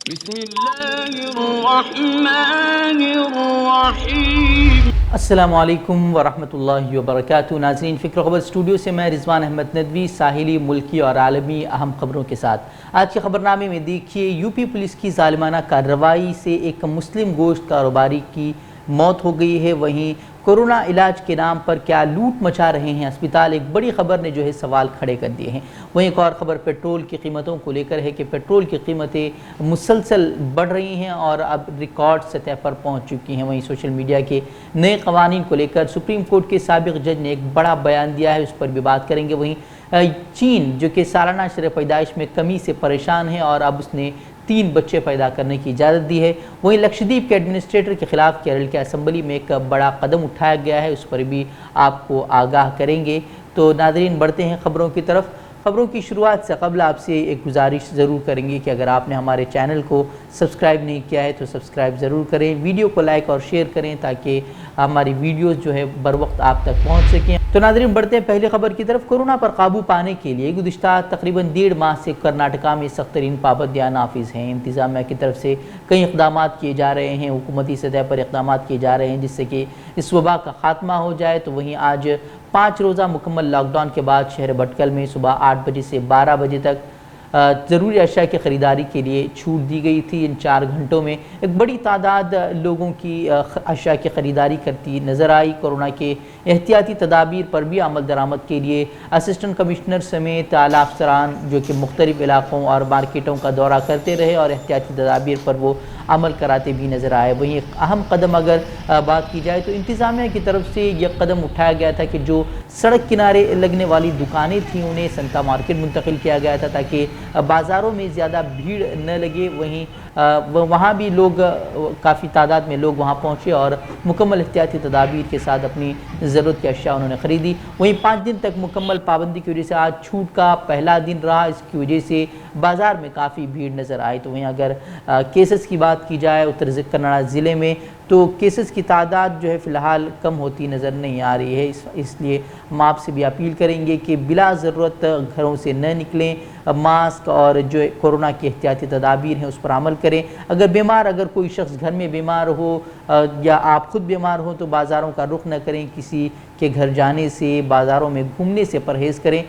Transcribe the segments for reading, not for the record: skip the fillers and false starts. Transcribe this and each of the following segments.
बिस्मिल्लाहिर्रहमानिर्रहीम। अस्सलामुअलैकुम वरहमतुल्लाहि वबरकातुहू। नाज़रीन, फ़िक्र ख़बर स्टूडियो से मैं रिज़वान अहमद नदवी साहिली, मुल्की और आलमी अहम ख़बरों के साथ आज के ख़बरनामे में देखिए, यूपी पुलिस की ज़ालिमाना कार्रवाई से एक मुस्लिम गोश्त कारोबारी की मौत हो गई है। वहीं कोरोना इलाज के नाम पर क्या लूट मचा रहे हैं अस्पताल, एक बड़ी ख़बर ने जो है सवाल खड़े कर दिए हैं। वहीं एक और ख़बर पेट्रोल की कीमतों को लेकर है कि पेट्रोल की कीमतें मुसलसल बढ़ रही हैं और अब रिकॉर्ड सतह पर पहुंच चुकी हैं। वहीं सोशल मीडिया के नए क़वानीन को लेकर सुप्रीम कोर्ट के साबिक़ जज ने एक बड़ा बयान दिया है, उस पर भी बात करेंगे। वहीं चीन जो कि सालाना शरह पैदाइश में कमी से परेशान है और अब उसने 3 बच्चे पैदा करने की इजाज़त दी है। वहीं लक्षद्वीप के एडमिनिस्ट्रेटर के खिलाफ केरल के असम्बली में एक बड़ा कदम उठाया गया है, उस पर भी आपको आगाह करेंगे। तो नाज़रीन, बढ़ते हैं ख़बरों की तरफ। ख़बरों की शुरुआत से कबल आपसे एक गुजारिश ज़रूर करेंगे कि अगर आपने हमारे चैनल को सब्सक्राइब नहीं किया है तो सब्सक्राइब ज़रूर करें, वीडियो को लाइक और शेयर करें ताकि हमारी वीडियोस जो है बर वक्त आप तक पहुंच सकें। तो नाज़रीन, बढ़ते हैं पहली खबर की तरफ। कोरोना पर काबू पाने के लिए गुज़िश्ता तकरीबन 1.5 माह से कर्नाटका में सख्त तरीन पाबंदियाँ नाफिज हैं। इंतज़ामिया की तरफ से कई इक़दाम किए जा रहे हैं, हुकूमती सतह पर इक़दाम किए जा रहे हैं जिससे कि इस वबा का ख़ात्मा हो जाए। तो वहीं आज 5 रोज़ा मुकम्मल लॉकडाउन के बाद शहर भटकल में सुबह 8 बजे से 12 बजे तक ज़रूरी अशिया की ख़रीदारी के लिए छूट दी गई थी। इन 4 घंटों में एक बड़ी तादाद लोगों की अशिया की ख़रीदारी करती नज़र आई। कोरोना के एहतियाती तदाबीर पर भी अमल दरामद के लिए असिस्टेंट कमिश्नर समेत आला अफसरान जो कि मुख्तलिफ़ इलाक़ों और मार्केटों का दौरा करते रहे और एहतियाती तदाबीर पर वो अमल कराते भी नज़र आए। वहीं एक अहम कदम अगर बात की जाए तो इंतज़ामिया की तरफ से यह कदम उठाया गया था कि जो सड़क किनारे लगने वाली दुकानें थीं उन्हें संता मार्केट मुंतकिल किया गया था ताकि बाज़ारों में ज़्यादा भीड़ न लगे। वहीं वहाँ भी लोग काफ़ी तादाद में लोग वहाँ पहुँचे और मुकम्मल एहतियाती तदाबीर के साथ अपनी ज़रूरत की अशिया उन्होंने ख़रीदी। वहीं 5 दिन तक मुकम्मल पाबंदी की वजह से आज छूट का पहला दिन रहा, इसकी वजह से बाज़ार में काफ़ी भीड़ नज़र आई। तो वहीं अगर केसेस की बात की जाए उत्तर कन्नड़ा ज़िले में तो केसेस की तादाद जो है फ़िलहाल कम होती नज़र नहीं आ रही है। इसलिए हम आपसे भी अपील करेंगे कि बिला ज़रूरत घरों से न निकलें, मास्क और जो कोरोना की एहतियाती तदाबीर हैं उस पर अमल करें। अगर कोई शख्स घर में बीमार हो या आप ख़ुद बीमार हो तो बाज़ारों का रुख न करें, किसी के घर जाने से, बाज़ारों में घूमने से परहेज़ करें।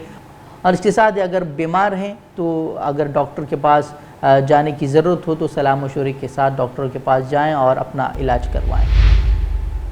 और इसके साथ अगर बीमार हैं तो अगर डॉक्टर के पास जाने की ज़रूरत हो तो सलाह मशवरे के साथ डॉक्टर के पास जाएं और अपना इलाज करवाएं।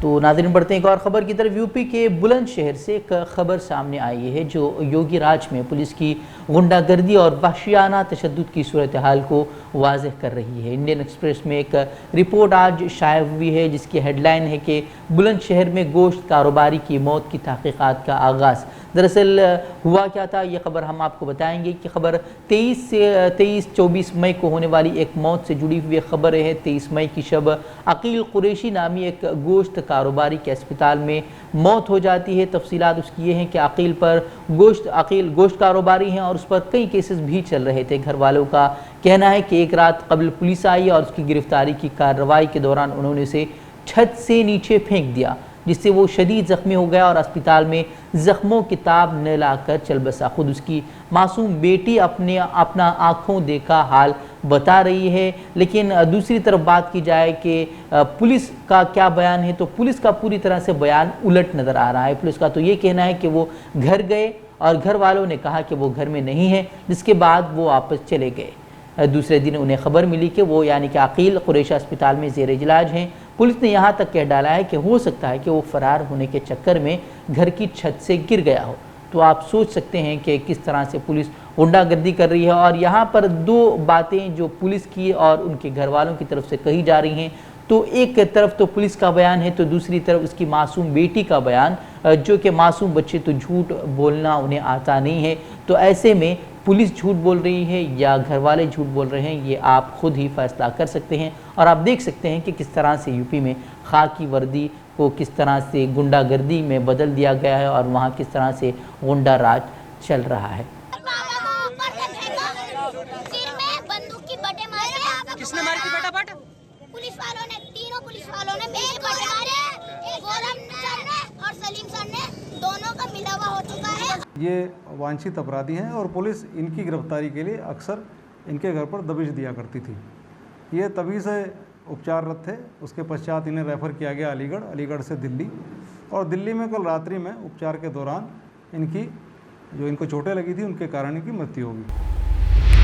तो नाज़रीन, बढ़ते हैं एक और ख़बर की तरफ। यूपी के बुलंदशहर से एक ख़बर सामने आई है जो योगी राज में पुलिस की गुंडागर्दी और वहशियाना तशद्दुद की सूरत हाल को वाज़ेह कर रही है। इंडियन एक्सप्रेस में एक रिपोर्ट आज शाया हुई है जिसकी हेडलाइन है कि बुलंदशहर में गोश्त कारोबारी की मौत की तहक़ीक़ात का आगाज़। दरअसल हुआ क्या था, ये ख़बर हम आपको बताएंगे कि ख़बर 23-24 मई को होने वाली एक मौत से जुड़ी हुई खबर है। 23 मई की शब अकील कुरैशी नामी एक गोश्त कारोबारी के अस्पताल में मौत हो जाती है। तफसीलात उसकी ये हैं कि अकील गोश्त कारोबारी हैं और उस पर कई केसेस भी चल रहे थे। घर वालों का कहना है कि एक रात कबल पुलिस आई और उसकी गिरफ्तारी की कार्रवाई के दौरान उन्होंने उसे छत से नीचे फेंक दिया जिससे वो शदीद ज़ख्मी हो गया और अस्पताल में ज़ख्मों की ताब न लाकर चल बसा। खुद उसकी मासूम बेटी अपना आँखों देखा हाल बता रही है। लेकिन दूसरी तरफ बात की जाए कि पुलिस का क्या बयान है तो पुलिस का पूरी तरह से बयान उलट नज़र आ रहा है। पुलिस का तो ये कहना है कि वो घर गए और घर वालों ने कहा कि वो घर में नहीं है, जिसके बाद वो वापस चले गए। दूसरे दिन उन्हें खबर मिली कि वो यानी कि अकील कुरैशी अस्पताल में ज़ेर इलाज हैं। पुलिस ने यहाँ तक कह डाला है कि हो सकता है कि वो फ़रार होने के चक्कर में घर की छत से गिर गया हो। तो आप सोच सकते हैं कि किस तरह से पुलिस गुंडागर्दी कर रही है। और यहाँ पर 2 बातें जो पुलिस की और उनके घर वालों की तरफ से कही जा रही हैं। तो एक तरफ तो पुलिस का बयान है तो दूसरी तरफ उसकी मासूम बेटी का बयान, जो कि मासूम बच्चे तो झूठ बोलना उन्हें आता नहीं है। तो ऐसे में पुलिस झूठ बोल रही है या घर वाले झूठ बोल रहे हैं, ये आप खुद ही फैसला कर सकते हैं। और आप देख सकते हैं कि किस तरह से यूपी में खाकी वर्दी को किस तरह से गुंडागर्दी में बदल दिया गया है और वहाँ किस तरह से गुंडा राज चल रहा है। किसने मारी थी बेटा? पुलिस वालों ने, तीनों पुलिस वालों ने मिलकर बटे मारे। गोरम सर ने और सलीम सर ने, दोनों का मिलावा हो चुका है। ये वांछित अपराधी हैं और पुलिस इनकी गिरफ्तारी के लिए अक्सर इनके घर पर दबिश दिया करती थी। یہ تبھی سے उपचाररत थे। उसके पश्चात इन्हें रेफ़र किया गया अलीगढ़, अलीगढ़ से दिल्ली, और दिल्ली में कल रात्रि में उपचार के दौरान इनको चोटें लगी थी, उनके कारण इनकी मृत्यु हो गई।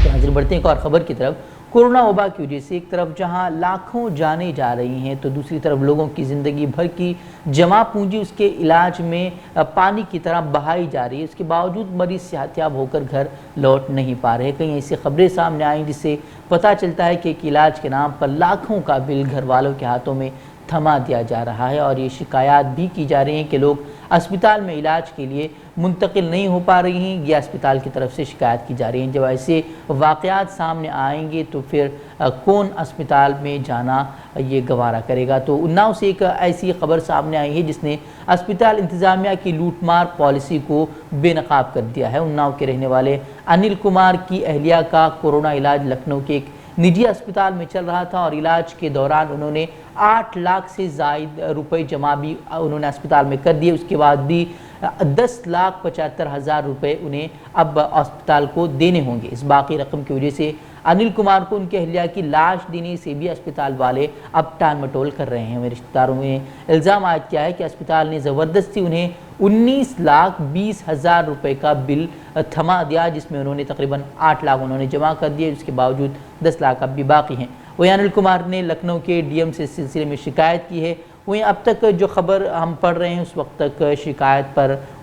नाज़रीन बढ़ते हैं एक और ख़बर की तरफ। कोरोना वबा की वजह से एक तरफ जहां लाखों जानें जा रही हैं तो दूसरी तरफ लोगों की ज़िंदगी भर की जमा पूंजी उसके इलाज में पानी की तरह बहाई जा रही है। उसके बावजूद मरीज़ सेहतयाब होकर घर लौट नहीं पा रहे। कई ऐसी खबरें सामने आई जिससे पता चलता है कि एक इलाज के नाम पर लाखों का बिल घर वालों के हाथों में थमा दिया जा रहा है, और ये शिकायत भी की जा रही हैं कि लोग अस्पताल में इलाज के लिए मुंतकिल नहीं हो पा रही हैं। ये अस्पताल की तरफ से शिकायत की जा रही है। जब ऐसे वाक़यात सामने आएंगे तो फिर कौन अस्पताल में जाना ये गवारा करेगा। तो उन्नाव से एक ऐसी ख़बर सामने आई है जिसने अस्पताल इंतज़ामिया की लूटमार पॉलिसी को बेनकाब कर दिया है। उन्नाव के रहने वाले अनिल कुमार की अहलिया का कोरोना इलाज लखनऊ के एक निजी अस्पताल में चल रहा था, और इलाज के दौरान उन्होंने 8 लाख से ज़ायद रुपए जमा भी उन्होंने अस्पताल में कर दिए। उसके बाद भी 10,75,000 रुपए उन्हें अब अस्पताल को देने होंगे। इस बाकी रकम की वजह से अनिल कुमार को उनके अहलिया की लाश देने से भी अस्पताल वाले अब टाल मटोल कर रहे हैं। मेरे रिश्तेदारों ने इल्ज़ाम आयद किया है कि अस्पताल ने ज़बरदस्ती उन्हें 19,20,000 रुपए का बिल थमा दिया, जिसमें उन्होंने तकरीबन 8 लाख उन्होंने जमा कर दिए। उसके बावजूद 10 लाख अब भी बाकी हैं। वहीं अनिल कुमार ने लखनऊ के डीएम से इस सिलसिले में शिकायत की है। वहीं अब तक जो खबर हम पढ़ रहे हैं उस वक्त तक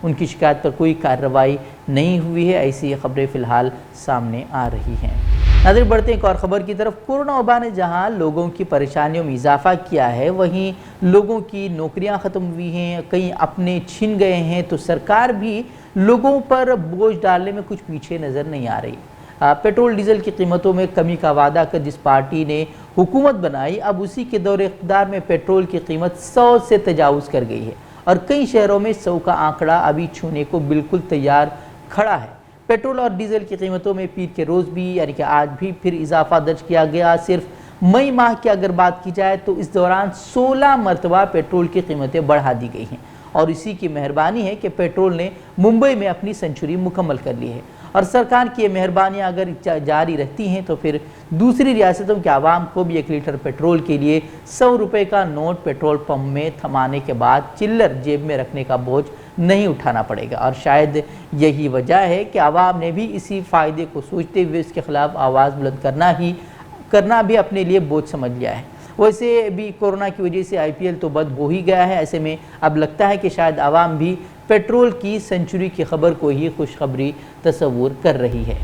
उनकी शिकायत पर कोई कार्रवाई नहीं हुई है। ऐसी खबरें फ़िलहाल सामने आ रही हैं। नाज़रीन बढ़ते हैं एक और ख़बर की तरफ। कोरोना वबा ने जहां लोगों की परेशानियों में इजाफा किया है, वहीं लोगों की नौकरियां ख़त्म हुई हैं, कई अपने छिन गए हैं, तो सरकार भी लोगों पर बोझ डालने में कुछ पीछे नज़र नहीं आ रही। पेट्रोल डीजल की कीमतों में कमी का वादा कर जिस पार्टी ने हुकूमत बनाई, अब उसी के दौरे इक़्तिदार में पेट्रोल की कीमत 100 से तजावुज़ कर गई है, और कई शहरों में 100 का आंकड़ा अभी छूने को बिल्कुल तैयार खड़ा है। पेट्रोल और डीजल की कीमतों में पीर के रोज़ भी यानी कि आज भी फिर इजाफा दर्ज किया गया। सिर्फ मई माह की अगर बात की जाए तो इस दौरान 16 मरतबा पेट्रोल की कीमतें बढ़ा दी गई हैं, और इसी की मेहरबानी है कि पेट्रोल ने मुंबई में अपनी सेंचुरी मुकम्मल कर ली है। और सरकार की ये मेहरबानियाँ अगर जारी रहती हैं तो फिर दूसरी रियासतों के आवाम को भी 1 लीटर पेट्रोल के लिए 100 रुपये का नोट पेट्रोल पंप में थमाने के बाद चिल्लर जेब में रखने का बोझ नहीं उठाना पड़ेगा। और शायद यही वजह है कि आवाम ने भी इसी फ़ायदे को सोचते हुए इसके ख़िलाफ़ आवाज़ बुलंद करना भी अपने लिए बोझ समझ लिया है। वैसे भी कोरोना की वजह से IPL तो बंद हो ही गया है। ऐसे में अब लगता है कि शायद आवाम भी पेट्रोल की सेंचुरी की खबर को ही खुशखबरी तस्वूर कर रही है।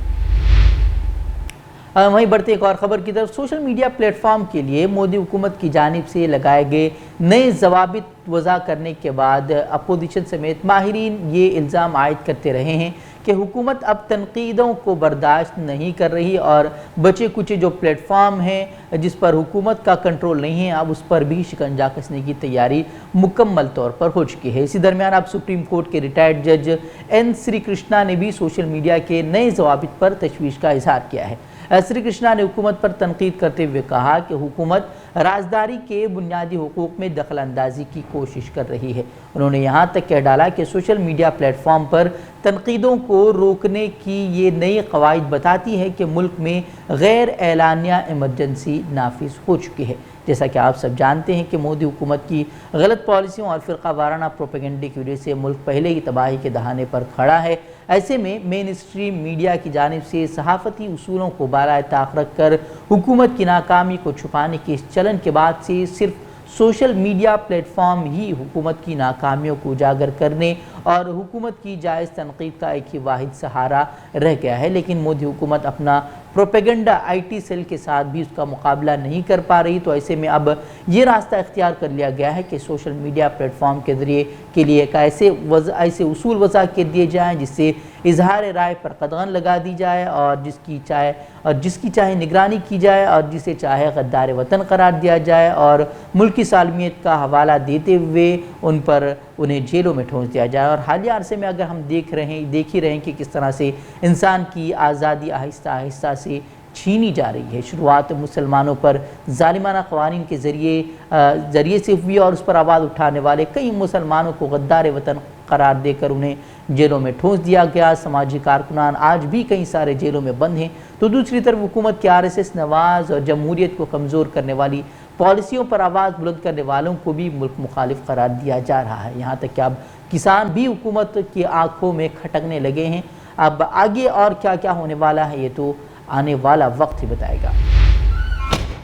वहीं बढ़ते एक और ख़बर की तरफ। सोशल मीडिया प्लेटफॉर्म के लिए मोदी हुकूमत की जानिब से लगाए गए नए ज़वाबित वज़ा करने के बाद अपोजिशन समेत माहिरीन ये इल्ज़ाम आयद करते रहे हैं कि हुकूमत अब तनकीदों को बर्दाश्त नहीं कर रही, और बचे कुछ जो प्लेटफॉर्म हैं जिस पर हुकूमत का कंट्रोल नहीं है, अब उस पर भी शिकंजा कसने की तैयारी मुकम्मल तौर पर हो चुकी है। इसी दरमियान अब सुप्रीम कोर्ट के रिटायर्ड जज N श्री कृष्णा ने भी सोशल मीडिया के नए ज़वाबित पर तशवीश का इजहार किया है। श्री कृष्णा ने हुकूमत पर तनकीद करते हुए कहा कि हुकूमत राजदारी के बुनियादी हुकूक में दखल अंदाजी की कोशिश कर रही है। उन्होंने यहाँ तक कह डाला कि सोशल मीडिया प्लेटफॉर्म पर तनकीदों को रोकने की ये नई कवायद बताती है कि मुल्क में गैर एलानिया इमरजेंसी नाफिज हो चुकी है। जैसा कि आप सब जानते हैं कि मोदी हुकूमत की गलत पॉलिसियों और फ़िरका वाराना प्रोपेगेंडे की वजह से मुल्क पहले ही तबाही के दहाने पर खड़ा है। ऐसे में मेन स्ट्रीम मीडिया की जानिब से सहाफ़ती उसूलों को बालाए ताक रख कर हुकूमत की नाकामी को छुपाने के इस चलन के बाद से सिर्फ सोशल मीडिया प्लेटफॉर्म ही हुकूमत की नाकामियों को उजागर करने और हुकूमत की जायज़ तनकीद का एक ही वाहिद सहारा रह गया है। लेकिन मोदी हुकूमत अपना प्रोपेगेंडा IT सेल के साथ भी उसका मुकाबला नहीं कर पा रही। तो ऐसे में अब ये रास्ता इख्तियार कर लिया गया है कि सोशल मीडिया प्लेटफॉर्म के ज़रिए के लिए एक ऐसे उसूल वज़ा कर दिए जाएँ जिससे इजहार राय पर कदगन लगा दी जाए, और जिसकी चाहे निगरानी की जाए, और जिसे चाहे गद्दार वतन करार दिया जाए, और मुल्की सालमियत का हवाला देते हुए उन्हें जेलों में ठोंस दिया जाए। और हालिया अरसे में अगर हम देख ही रहे हैं कि किस तरह से इंसान की आज़ादी आहिस्ता आहिस्ता से छीनी जा रही है। शुरुआत मुसलमानों पर ज़ालिमाना क़वानीन के ज़रिए से हुई, और उस पर आवाज़ उठाने वाले कई मुसलमानों को गद्दार वतन قرار دے کر انہیں جیلوں میں ٹھونس دیا گیا۔ سماجی کارکنان آج بھی کئی سارے جیلوں میں بند ہیں، تو دوسری طرف حکومت کے RSS نواز اور جمہوریت کو کمزور کرنے والی پالیسیوں پر آواز بلند کرنے والوں کو بھی ملک مخالف قرار دیا جا رہا ہے، یہاں تک کہ اب کسان بھی حکومت کی آنکھوں میں کھٹکنے لگے ہیں۔ اب آگے اور کیا کیا ہونے والا ہے یہ تو آنے والا وقت ہی بتائے گا۔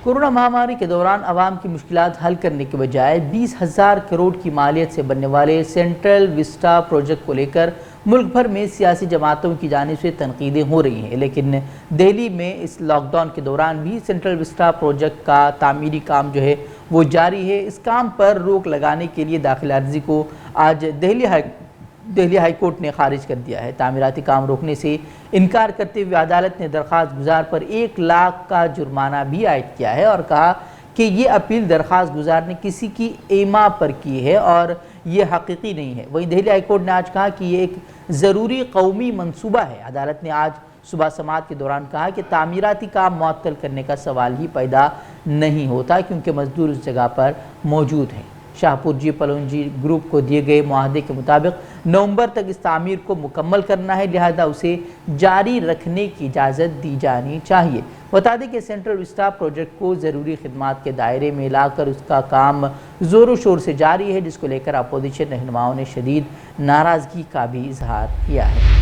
کورونا مہاماری کے دوران عوام کی مشکلات حل کرنے کے بجائے 20,000 کروڑ کی مالیت سے بننے والے سینٹرل وسٹا پروجیکٹ کو لے کر ملک بھر میں سیاسی جماعتوں کی جانب سے تنقیدیں ہو رہی ہیں، لیکن دہلی میں اس لاک ڈاؤن کے دوران بھی سینٹرل وسٹا پروجیکٹ کا تعمیری کام جو ہے وہ جاری ہے۔ اس کام پر روک لگانے کے لیے داخلہ عرضی کو آج دہلی ہائی کورٹ نے خارج کر دیا ہے۔ تعمیراتی کام روکنے سے انکار کرتے ہوئے عدالت نے درخواست گزار پر 1 لاکھ کا جرمانہ بھی عائد کیا ہے اور کہا کہ یہ اپیل درخواست گزار نے کسی کی ایما پر کی ہے اور یہ حقیقی نہیں ہے۔ وہیں دہلی ہائی کورٹ نے آج کہا کہ یہ ایک ضروری قومی منصوبہ ہے۔ عدالت نے آج صبح سماعت کے دوران کہا کہ تعمیراتی کام معطل کرنے کا سوال ہی پیدا نہیں ہوتا کیونکہ مزدور اس جگہ پر موجود ہیں۔ شاہپور جی پلونجی گروپ کو دیے گئے معاہدے کے مطابق نومبر تک اس تعمیر کو مکمل کرنا ہے، لہذا اسے جاری رکھنے کی اجازت دی جانی چاہیے۔ بتا دیں کہ سینٹرل وسٹا پروجیکٹ کو ضروری خدمات کے دائرے میں لا کر اس کا کام زور و شور سے جاری ہے، جس کو لے کر اپوزیشن رہنماؤں نے شدید ناراضگی کا بھی اظہار کیا ہے۔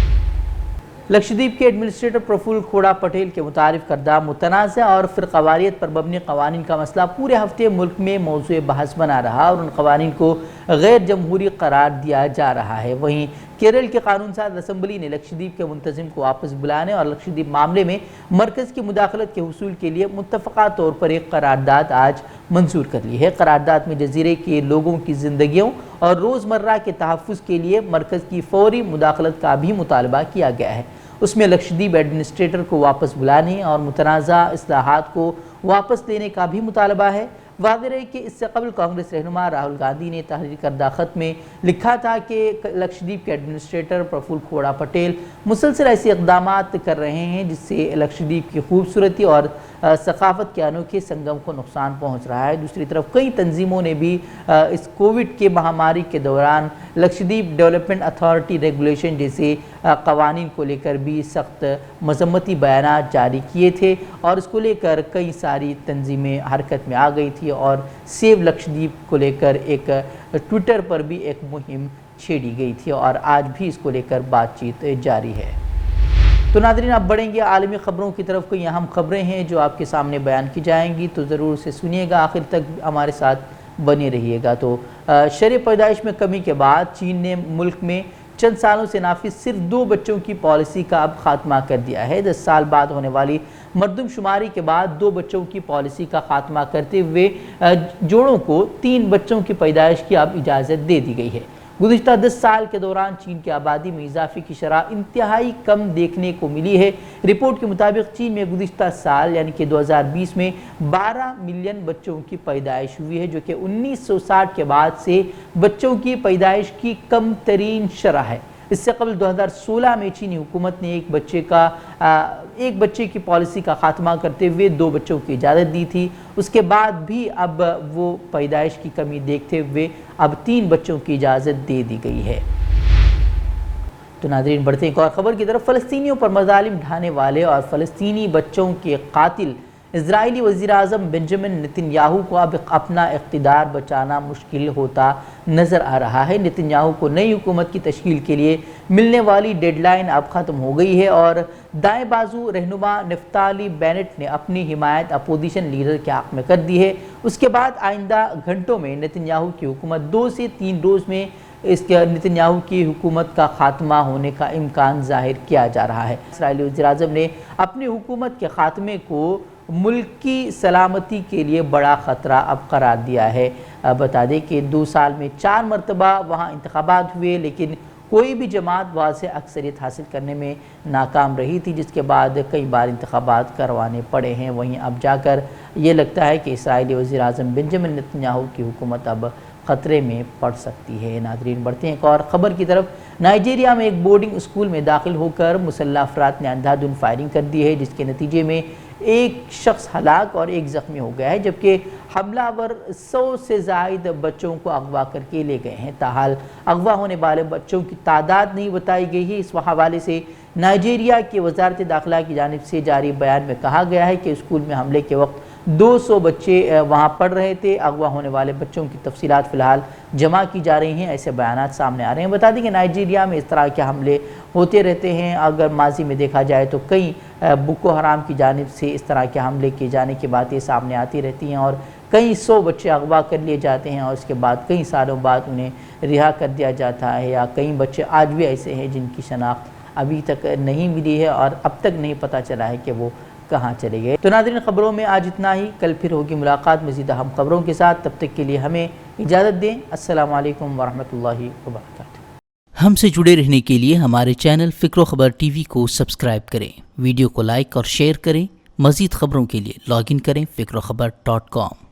لکشدیپ کے ایڈمنسٹریٹر پرفل کھوڑا پٹیل کے متعارف کردہ متنازع اور فرقواریت پر مبنی قوانین کا مسئلہ پورے ہفتے ملک میں موضوع بحث بنا رہا اور ان قوانین کو غیر جمہوری قرار دیا جا رہا ہے۔ وہیں کیرل کے قانون ساز اسمبلی نے لکشدیپ کے منتظم کو واپس بلانے اور لکشدیپ معاملے میں مرکز کی مداخلت کے حصول کے لیے متفقہ طور پر ایک قرارداد آج منظور کر لی ہے۔ قرارداد میں جزیرے کے لوگوں کی زندگیوں اور روزمرہ کے تحفظ کے لیے مرکز کی فوری مداخلت کا بھی مطالبہ کیا گیا ہے۔ اس میں لکشدیپ ایڈمنسٹریٹر کو واپس بلانے اور متنازع اصلاحات کو واپس لینے کا بھی مطالبہ ہے۔ واضح رہے کہ اس سے قبل کانگریس رہنما راہل گاندھی نے تحریر کردہ خط میں لکھا تھا کہ لکشدیپ کے ایڈمنسٹریٹر پرفل کھوڑا پٹیل مسلسل ایسے اقدامات کر رہے ہیں جس سے لکشدیپ کی خوبصورتی اور ثقافت کے انوکھے سنگم کو نقصان پہنچ رہا ہے۔ دوسری طرف کئی تنظیموں نے بھی اس کووڈ کے مہاماری کے دوران لکشدیپ ڈیولپمنٹ اتھارٹی ریگولیشن جیسے قوانین کو لے کر بھی سخت مذمتی بیانات جاری کیے تھے اور اس کو لے کر کئی ساری تنظیمیں حرکت میں آ گئی تھی اور سیو لکشدیپ کو لے کر ایک ٹویٹر پر بھی ایک مہم چھیڑی گئی تھی اور آج بھی اس کو لے کر بات چیت جاری ہے۔ تو ناظرین اب بڑھیں گے عالمی خبروں کی طرف۔ کوئی اہم خبریں ہیں جو آپ کے سامنے بیان کی جائیں گی تو ضرور سے سنیے گا، آخر تک ہمارے ساتھ بنے رہیے گا۔ تو شرح پیدائش میں کمی کے بعد چین نے ملک میں چند سالوں سے نافذ صرف 2 بچوں کی پالیسی کا اب خاتمہ کر دیا ہے۔ 10 سال بعد ہونے والی مردم شماری کے بعد 2 بچوں کی پالیسی کا خاتمہ کرتے ہوئے جوڑوں کو 3 بچوں کی پیدائش کی اب اجازت دے دی گئی ہے۔ گزشتہ 10 سال کے دوران چین کی آبادی میں اضافے کی شرح انتہائی کم دیکھنے کو ملی ہے۔ رپورٹ کے مطابق چین میں گزشتہ سال یعنی کہ 2020 میں 12 ملین بچوں کی پیدائش ہوئی ہے، جو کہ 1960 کے بعد سے بچوں کی پیدائش کی کم ترین شرح ہے۔ اس سے قبل 2016 میں چینی حکومت نے ایک بچے کی پالیسی کا خاتمہ کرتے ہوئے 2 بچوں کی اجازت دی تھی۔ اس کے بعد بھی اب وہ پیدائش کی کمی دیکھتے ہوئے اب 3 بچوں کی اجازت دے دی گئی ہے۔ تو ناظرین بڑھتے ہیں ایک اور خبر کی طرف۔ فلسطینیوں پر مظالم ڈھانے والے اور فلسطینی بچوں کے قاتل اسرائیلی وزیراعظم بنجامن نتن یاہو کو اب اپنا اقتدار بچانا مشکل ہوتا نظر آ رہا ہے۔ نتن یاہو کو نئی حکومت کی تشکیل کے لیے ملنے والی ڈیڈ لائن اب ختم ہو گئی ہے اور دائیں بازو رہنما نفتالی بینٹ نے اپنی حمایت اپوزیشن لیڈر کے حق میں کر دی ہے۔ اس کے بعد آئندہ گھنٹوں میں نتن یاہو کی حکومت 2 سے 3 روز میں نتن یاہو کی حکومت کا خاتمہ ہونے کا امکان ظاہر کیا جا رہا ہے۔ اسرائیلی وزیراعظم نے اپنی حکومت کے خاتمے کو ملک کی سلامتی کے لیے بڑا خطرہ اب قرار دیا ہے۔ بتا دیں کہ 2 سال میں 4 مرتبہ وہاں انتخابات ہوئے لیکن کوئی بھی جماعت واضح اکثریت حاصل کرنے میں ناکام رہی تھی، جس کے بعد کئی بار انتخابات کروانے پڑے ہیں۔ وہیں اب جا کر یہ لگتا ہے کہ اسرائیلی وزیراعظم بنجامن نتن یاہو کی حکومت اب خطرے میں پڑ سکتی ہے۔ ناظرین بڑھتے ہیں ایک اور خبر کی طرف۔ نائجیریا میں ایک بورڈنگ اسکول میں داخل ہو کر مسلح افراد نے اندھادھند فائرنگ کر دی ہے، جس کے نتیجے میں ایک شخص ہلاک اور ایک زخمی ہو گیا ہے، جبکہ حملہ آور 100 سے زائد بچوں کو اغوا کر کے لے گئے ہیں۔ تاحال اغوا ہونے والے بچوں کی تعداد نہیں بتائی گئی ہے۔ اس حوالے سے نائجیریا کی وزارت داخلہ کی جانب سے جاری بیان میں کہا گیا ہے کہ اسکول میں حملے کے وقت 200 بچے وہاں پڑھ رہے تھے۔ اغوا ہونے والے بچوں کی تفصیلات فی الحال جمع کی جا رہی ہیں، ایسے بیانات سامنے آ رہے ہیں۔ بتا دیں کہ نائجیریا میں اس طرح کے حملے ہوتے رہتے ہیں۔ اگر ماضی میں دیکھا جائے تو کئی بوکو حرام کی جانب سے اس طرح کے حملے کیے جانے کی باتیں سامنے آتی رہتی ہیں، اور کئی 100 بچے اغوا کر لیے جاتے ہیں اور اس کے بعد کئی سالوں بعد انہیں رہا کر دیا جاتا ہے، یا کئی بچے آج بھی ایسے ہیں جن کی شناخت ابھی تک نہیں ملی ہے اور اب تک نہیں پتہ چلا ہے کہ وہ کہاں چلے گئے۔ تو ناظرین خبروں میں آج اتنا ہی، کل پھر ہوگی ملاقات مزید اہم خبروں کے ساتھ، تب تک کے لیے ہمیں اجازت دیں۔ السلام علیکم ورحمۃ اللہ وبرکاتہ۔ ہم سے جڑے رہنے کے لیے ہمارے چینل فکر و خبر ٹی وی کو سبسکرائب کریں، ویڈیو کو لائک اور شیئر کریں۔ مزید خبروں کے لیے لاگ ان کریں فکروخبر.com۔